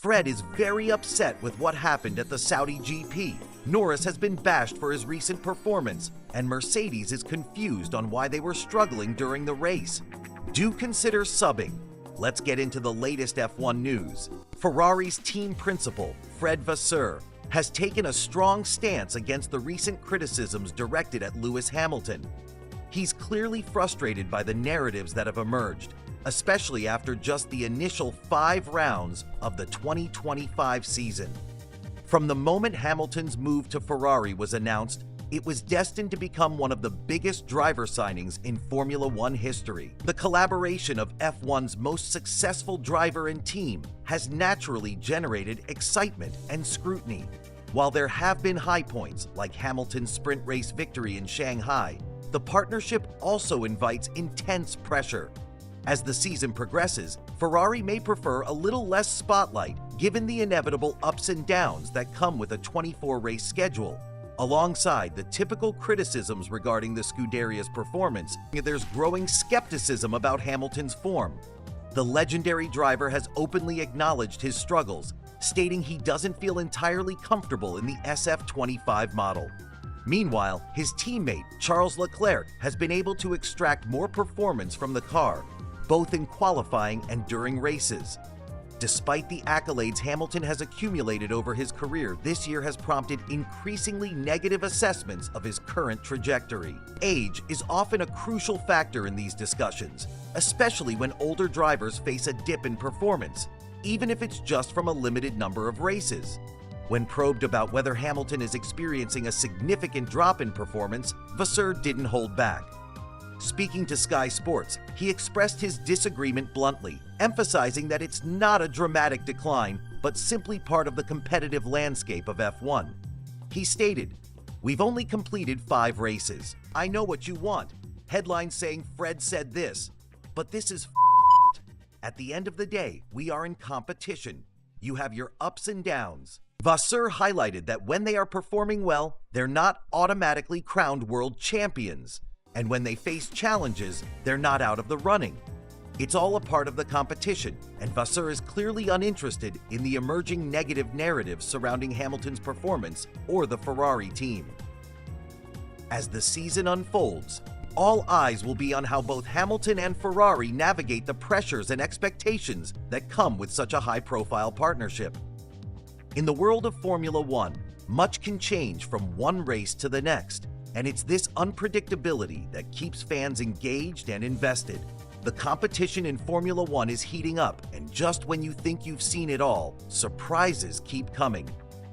Fred is very upset with what happened at the Saudi GP. Norris has been bashed for his recent performance, and Mercedes is confused on why they were struggling during the race. Do consider subbing. Let's get into the latest F1 news. Ferrari's team principal, Fred Vasseur, has taken a strong stance against the recent criticisms directed at Lewis Hamilton. He's clearly frustrated by the narratives that have emerged, especially after just the initial 5 rounds of the 2025 season. From the moment Hamilton's move to Ferrari was announced, it was destined to become one of the biggest driver signings in Formula One history. The collaboration of F1's most successful driver and team has naturally generated excitement and scrutiny. While there have been high points, like Hamilton's sprint race victory in Shanghai, the partnership also invites intense pressure. As the season progresses, Ferrari may prefer a little less spotlight given the inevitable ups and downs that come with a 24-race schedule. Alongside the typical criticisms regarding the Scuderia's performance, there's growing skepticism about Hamilton's form. The legendary driver has openly acknowledged his struggles, stating he doesn't feel entirely comfortable in the SF25 model. Meanwhile, his teammate, Charles Leclerc, has been able to extract more performance from the car, both in qualifying and during races. Despite the accolades Hamilton has accumulated over his career, this year has prompted increasingly negative assessments of his current trajectory. Age is often a crucial factor in these discussions, especially when older drivers face a dip in performance, even if it's just from a limited number of races. When probed about whether Hamilton is experiencing a significant drop in performance, Vasseur didn't hold back. Speaking to Sky Sports, he expressed his disagreement bluntly, emphasizing that it's not a dramatic decline, but simply part of the competitive landscape of F1. He stated, "We've only completed 5 races. I know what you want. Headlines saying Fred said this, but this is At the end of the day, we are in competition. You have your ups and downs." Vasseur highlighted that when they are performing well, they're not automatically crowned world champions. And when they face challenges, they're not out of the running. It's all a part of the competition, and Vasseur is clearly uninterested in the emerging negative narratives surrounding Hamilton's performance or the Ferrari team. As the season unfolds, all eyes will be on how both Hamilton and Ferrari navigate the pressures and expectations that come with such a high-profile partnership. In the world of Formula One, much can change from one race to the next, and it's this unpredictability that keeps fans engaged and invested. The competition in Formula One is heating up, and just when you think you've seen it all, surprises keep coming.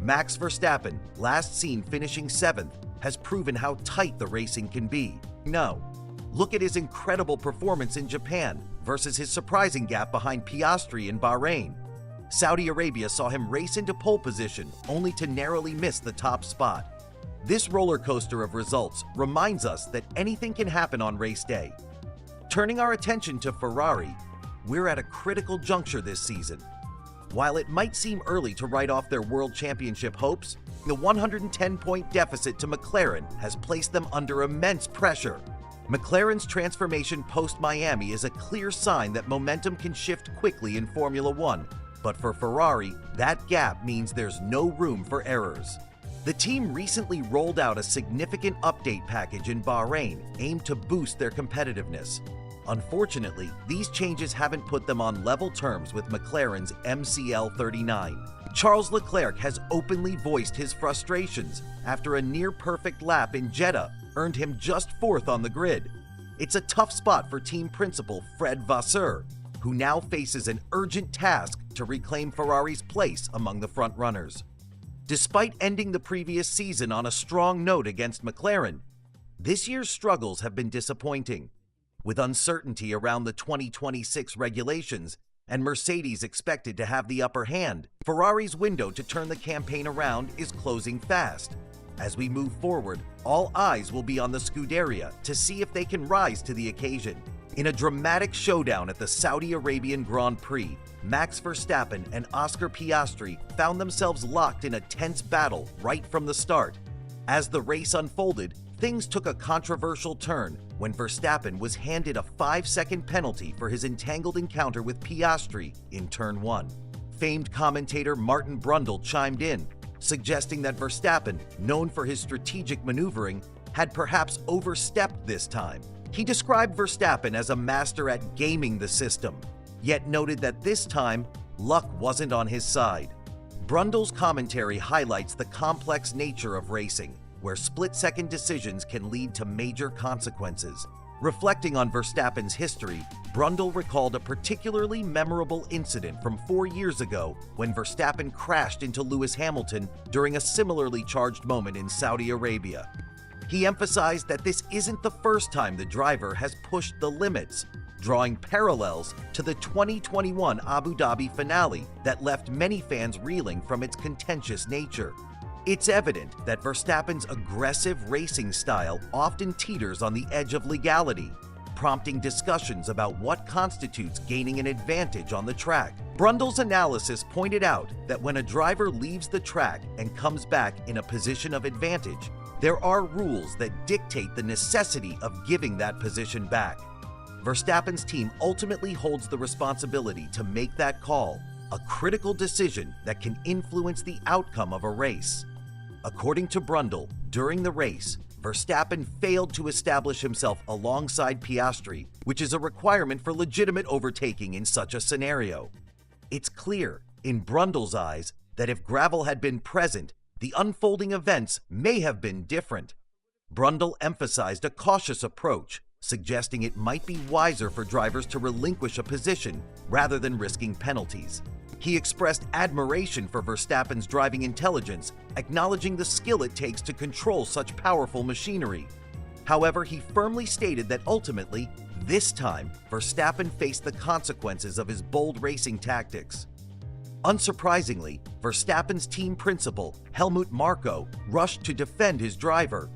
Max Verstappen, last seen finishing 7th, has proven how tight the racing can be. No, look at his incredible performance in Japan versus his surprising gap behind Piastri in Bahrain. Saudi Arabia saw him race into pole position, only to narrowly miss the top spot. This roller coaster of results reminds us that anything can happen on race day. Turning our attention to Ferrari, we're at a critical juncture this season. While it might seem early to write off their World Championship hopes, the 110-point deficit to McLaren has placed them under immense pressure. McLaren's transformation post-Miami is a clear sign that momentum can shift quickly in Formula One, but for Ferrari, that gap means there's no room for errors. The team recently rolled out a significant update package in Bahrain aimed to boost their competitiveness. Unfortunately, these changes haven't put them on level terms with McLaren's MCL39. Charles Leclerc has openly voiced his frustrations after a near-perfect lap in Jeddah earned him just 4th on the grid. It's a tough spot for team principal Fred Vasseur, who now faces an urgent task to reclaim Ferrari's place among the front-runners. Despite ending the previous season on a strong note against McLaren, this year's struggles have been disappointing. With uncertainty around the 2026 regulations and Mercedes expected to have the upper hand, Ferrari's window to turn the campaign around is closing fast. As we move forward, all eyes will be on the Scuderia to see if they can rise to the occasion. In a dramatic showdown at the Saudi Arabian Grand Prix, Max Verstappen and Oscar Piastri found themselves locked in a tense battle right from the start. As the race unfolded, things took a controversial turn when Verstappen was handed a 5-second penalty for his entangled encounter with Piastri in Turn 1. Famed commentator Martin Brundle chimed in, suggesting that Verstappen, known for his strategic maneuvering, had perhaps overstepped this time. He described Verstappen as a master at gaming the system, yet noted that this time, luck wasn't on his side. Brundle's commentary highlights the complex nature of racing, where split-second decisions can lead to major consequences. Reflecting on Verstappen's history, Brundle recalled a particularly memorable incident from 4 years ago when Verstappen crashed into Lewis Hamilton during a similarly charged moment in Saudi Arabia. He emphasized that this isn't the first time the driver has pushed the limits, drawing parallels to the 2021 Abu Dhabi finale that left many fans reeling from its contentious nature. It's evident that Verstappen's aggressive racing style often teeters on the edge of legality, prompting discussions about what constitutes gaining an advantage on the track. Brundle's analysis pointed out that when a driver leaves the track and comes back in a position of advantage, there are rules that dictate the necessity of giving that position back. Verstappen's team ultimately holds the responsibility to make that call, a critical decision that can influence the outcome of a race. According to Brundle, during the race, Verstappen failed to establish himself alongside Piastri, which is a requirement for legitimate overtaking in such a scenario. It's clear, in Brundle's eyes, that if gravel had been present, the unfolding events may have been different. Brundle emphasized a cautious approach, suggesting it might be wiser for drivers to relinquish a position rather than risking penalties. He expressed admiration for Verstappen's driving intelligence, acknowledging the skill it takes to control such powerful machinery. However, he firmly stated that ultimately, this time, Verstappen faced the consequences of his bold racing tactics. Unsurprisingly, Verstappen's team principal, Helmut Marko, rushed to defend his driver.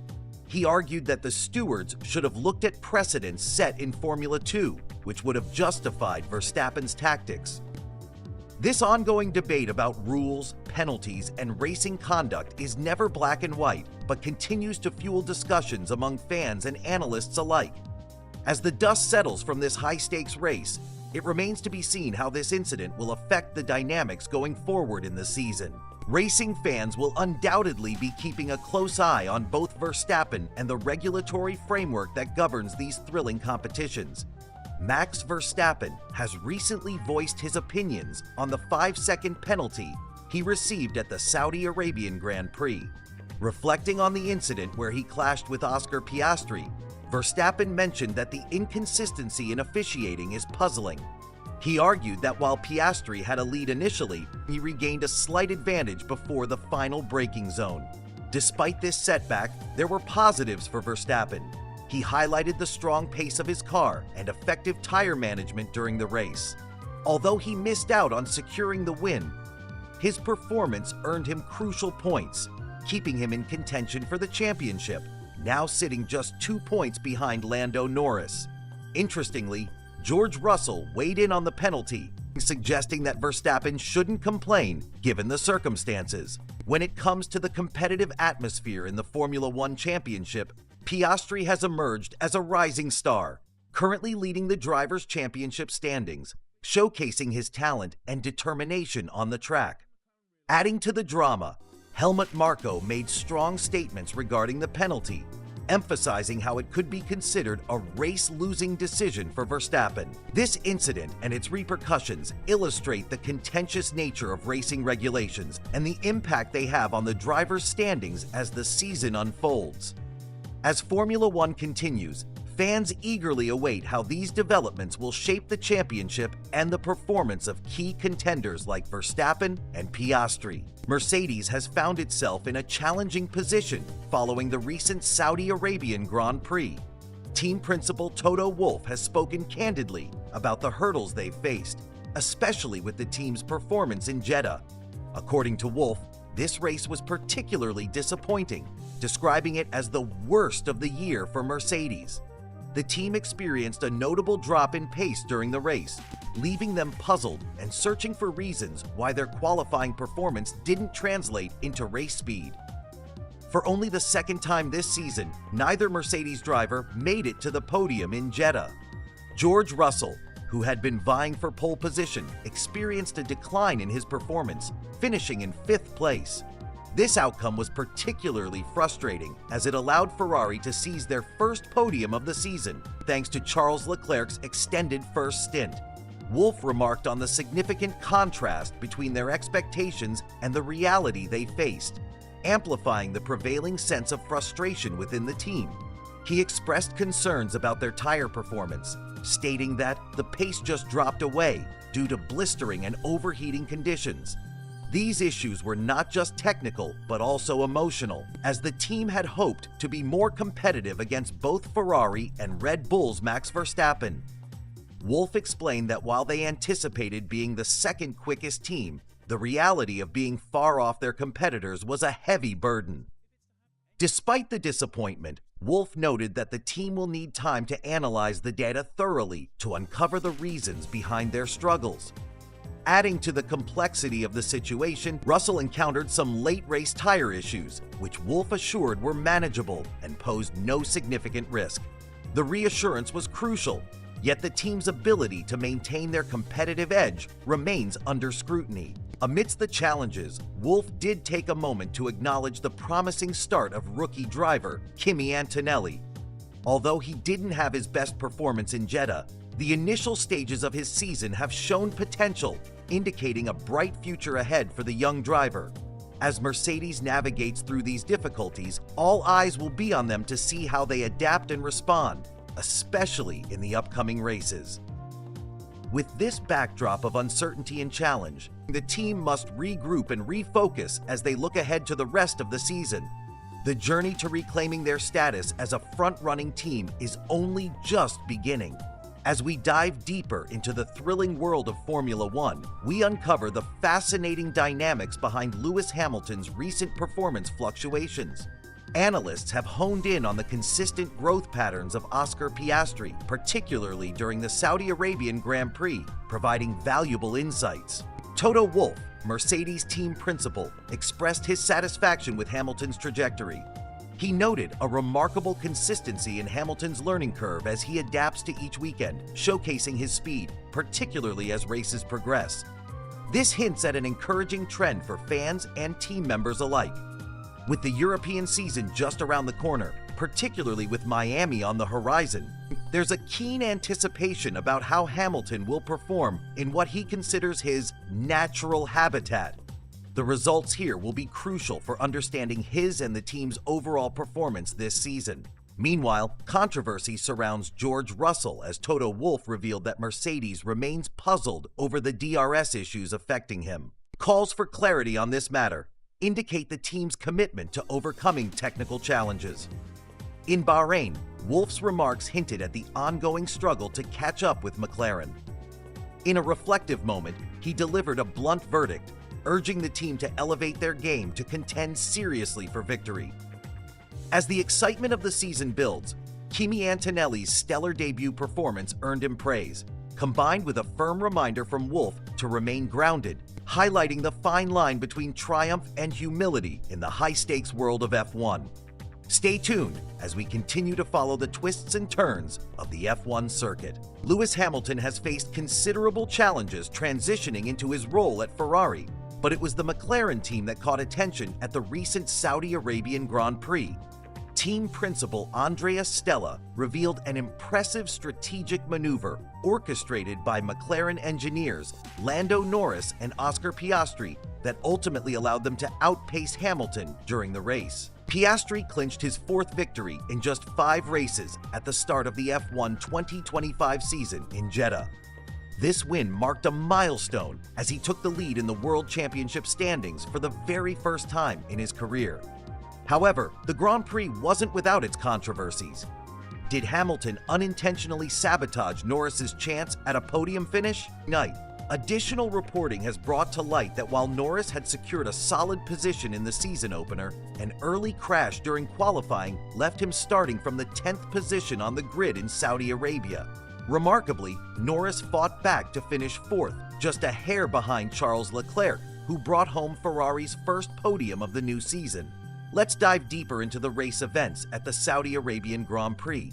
He argued that the stewards should have looked at precedents set in Formula 2, which would have justified Verstappen's tactics. This ongoing debate about rules, penalties, and racing conduct is never black and white, but continues to fuel discussions among fans and analysts alike. As the dust settles from this high-stakes race, it remains to be seen how this incident will affect the dynamics going forward in the season. Racing fans will undoubtedly be keeping a close eye on both Verstappen and the regulatory framework that governs these thrilling competitions. Max Verstappen has recently voiced his opinions on the 5-second penalty he received at the Saudi Arabian Grand Prix. Reflecting on the incident where he clashed with Oscar Piastri, Verstappen mentioned that the inconsistency in officiating is puzzling. He argued that while Piastri had a lead initially, he regained a slight advantage before the final braking zone. Despite this setback, there were positives for Verstappen. He highlighted the strong pace of his car and effective tire management during the race. Although he missed out on securing the win, his performance earned him crucial points, keeping him in contention for the championship, now sitting just 2 points behind Lando Norris. Interestingly, George Russell weighed in on the penalty, suggesting that Verstappen shouldn't complain given the circumstances. When it comes to the competitive atmosphere in the Formula One Championship, Piastri has emerged as a rising star, currently leading the Drivers' Championship standings, showcasing his talent and determination on the track. Adding to the drama, Helmut Marko made strong statements regarding the penalty, emphasizing how it could be considered a race-losing decision for Verstappen. This incident and its repercussions illustrate the contentious nature of racing regulations and the impact they have on the drivers' standings as the season unfolds. As Formula One continues, fans eagerly await how these developments will shape the championship and the performance of key contenders like Verstappen and Piastri. Mercedes has found itself in a challenging position following the recent Saudi Arabian Grand Prix. Team principal Toto Wolff has spoken candidly about the hurdles they've faced, especially with the team's performance in Jeddah. According to Wolff, this race was particularly disappointing, describing it as the worst of the year for Mercedes. The team experienced a notable drop in pace during the race, leaving them puzzled and searching for reasons why their qualifying performance didn't translate into race speed. For only the second time this season, neither Mercedes driver made it to the podium in Jeddah. George Russell, who had been vying for pole position, experienced a decline in his performance, finishing in 5th place. This outcome was particularly frustrating as it allowed Ferrari to seize their first podium of the season, thanks to Charles Leclerc's extended first stint. Wolff remarked on the significant contrast between their expectations and the reality they faced, amplifying the prevailing sense of frustration within the team. He expressed concerns about their tire performance, stating that the pace just dropped away due to blistering and overheating conditions. These issues were not just technical, but also emotional, as the team had hoped to be more competitive against both Ferrari and Red Bull's Max Verstappen. Wolff explained that while they anticipated being the second quickest team, the reality of being far off their competitors was a heavy burden. Despite the disappointment, Wolff noted that the team will need time to analyze the data thoroughly to uncover the reasons behind their struggles. Adding to the complexity of the situation, Russell encountered some late-race tire issues, which Wolff assured were manageable and posed no significant risk. The reassurance was crucial, yet the team's ability to maintain their competitive edge remains under scrutiny. Amidst the challenges, Wolff did take a moment to acknowledge the promising start of rookie driver Kimi Antonelli. Although he didn't have his best performance in Jeddah, the initial stages of his season have shown potential, indicating a bright future ahead for the young driver. As Mercedes navigates through these difficulties, all eyes will be on them to see how they adapt and respond, especially in the upcoming races. With this backdrop of uncertainty and challenge, the team must regroup and refocus as they look ahead to the rest of the season. The journey to reclaiming their status as a front-running team is only just beginning. As we dive deeper into the thrilling world of Formula One, we uncover the fascinating dynamics behind Lewis Hamilton's recent performance fluctuations. Analysts have honed in on the consistent growth patterns of Oscar Piastri, particularly during the Saudi Arabian Grand Prix, providing valuable insights. Toto Wolff, Mercedes team principal, expressed his satisfaction with Hamilton's trajectory. He noted a remarkable consistency in Hamilton's learning curve as he adapts to each weekend, showcasing his speed, particularly as races progress. This hints at an encouraging trend for fans and team members alike. With the European season just around the corner, particularly with Miami on the horizon, there's a keen anticipation about how Hamilton will perform in what he considers his natural habitat. The results here will be crucial for understanding his and the team's overall performance this season. Meanwhile, controversy surrounds George Russell as Toto Wolff revealed that Mercedes remains puzzled over the DRS issues affecting him. Calls for clarity on this matter indicate the team's commitment to overcoming technical challenges. In Bahrain, Wolff's remarks hinted at the ongoing struggle to catch up with McLaren. In a reflective moment, he delivered a blunt verdict, urging the team to elevate their game to contend seriously for victory. As the excitement of the season builds, Kimi Antonelli's stellar debut performance earned him praise, combined with a firm reminder from Wolff to remain grounded, highlighting the fine line between triumph and humility in the high-stakes world of F1. Stay tuned as we continue to follow the twists and turns of the F1 circuit. Lewis Hamilton has faced considerable challenges transitioning into his role at Ferrari, but it was the McLaren team that caught attention at the recent Saudi Arabian Grand Prix. Team principal Andrea Stella revealed an impressive strategic maneuver orchestrated by McLaren engineers Lando Norris and Oscar Piastri that ultimately allowed them to outpace Hamilton during the race. Piastri clinched his 4th victory in just 5 races at the start of the F1 2025 season in Jeddah. This win marked a milestone as he took the lead in the World Championship standings for the very first time in his career. However, the Grand Prix wasn't without its controversies. Did Hamilton unintentionally sabotage Norris's chance at a podium finish? Additional reporting has brought to light that while Norris had secured a solid position in the season opener, an early crash during qualifying left him starting from the 10th position on the grid in Saudi Arabia. Remarkably, Norris fought back to finish 4th, just a hair behind Charles Leclerc, who brought home Ferrari's first podium of the new season. Let's dive deeper into the race events at the Saudi Arabian Grand Prix.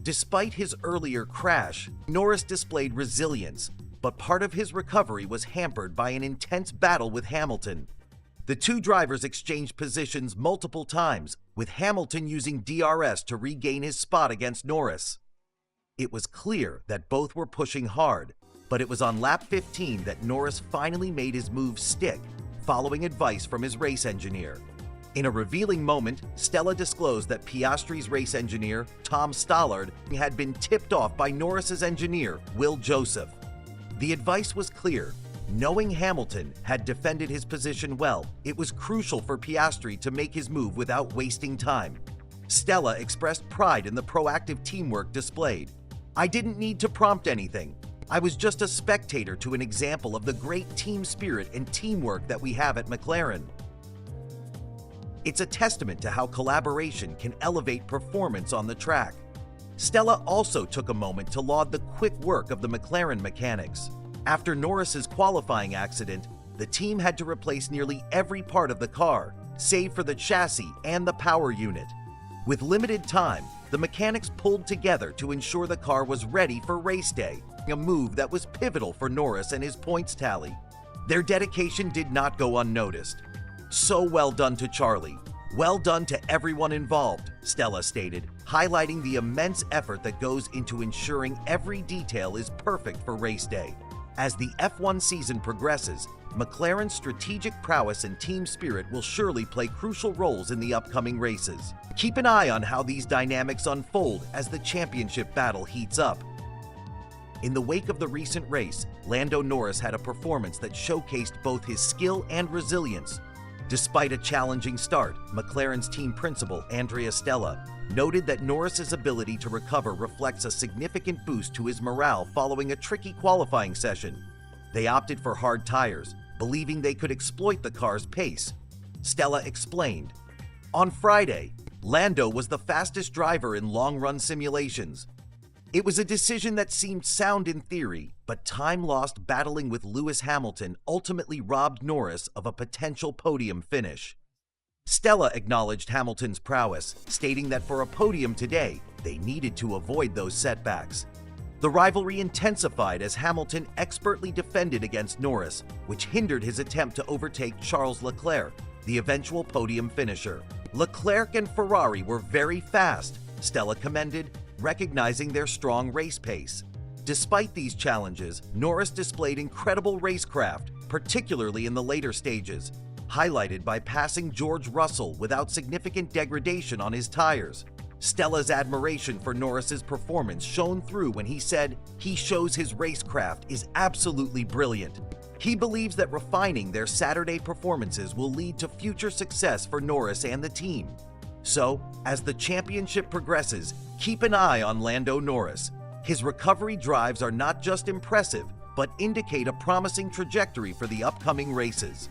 Despite his earlier crash, Norris displayed resilience, but part of his recovery was hampered by an intense battle with Hamilton. The two drivers exchanged positions multiple times, with Hamilton using DRS to regain his spot against Norris. It was clear that both were pushing hard, but it was on lap 15 that Norris finally made his move stick, following advice from his race engineer. In a revealing moment, Stella disclosed that Piastri's race engineer, Tom Stollard, had been tipped off by Norris's engineer, Will Joseph. The advice was clear. Knowing Hamilton had defended his position well, it was crucial for Piastri to make his move without wasting time. Stella expressed pride in the proactive teamwork displayed. "I didn't need to prompt anything. I was just a spectator to an example of the great team spirit and teamwork that we have at McLaren." It's a testament to how collaboration can elevate performance on the track. Stella also took a moment to laud the quick work of the McLaren mechanics. After Norris's qualifying accident, the team had to replace nearly every part of the car, save for the chassis and the power unit. With limited time, the mechanics pulled together to ensure the car was ready for race day, a move that was pivotal for Norris and his points tally. Their dedication did not go unnoticed. "So well done to Charlie. Well done to everyone involved," Stella stated, highlighting the immense effort that goes into ensuring every detail is perfect for race day. As the F1 season progresses, McLaren's strategic prowess and team spirit will surely play crucial roles in the upcoming races. Keep an eye on how these dynamics unfold as the championship battle heats up. In the wake of the recent race, Lando Norris had a performance that showcased both his skill and resilience. Despite a challenging start, McLaren's team principal, Andrea Stella, noted that Norris's ability to recover reflects a significant boost to his morale following a tricky qualifying session. They opted for hard tires, believing they could exploit the car's pace. Stella explained, "On Friday, Lando was the fastest driver in long-run simulations. It was a decision that seemed sound in theory, but time lost battling with Lewis Hamilton ultimately robbed Norris of a potential podium finish." Stella acknowledged Hamilton's prowess, stating that for a podium today, they needed to avoid those setbacks. The rivalry intensified as Hamilton expertly defended against Norris, which hindered his attempt to overtake Charles Leclerc, the eventual podium finisher. "Leclerc and Ferrari were very fast," Stella commended, recognizing their strong race pace. Despite these challenges, Norris displayed incredible racecraft, particularly in the later stages, highlighted by passing George Russell without significant degradation on his tires. Stella's admiration for Norris's performance shone through when he said, "He shows his racecraft is absolutely brilliant." He believes that refining their Saturday performances will lead to future success for Norris and the team. So, as the championship progresses, keep an eye on Lando Norris. His recovery drives are not just impressive, but indicate a promising trajectory for the upcoming races.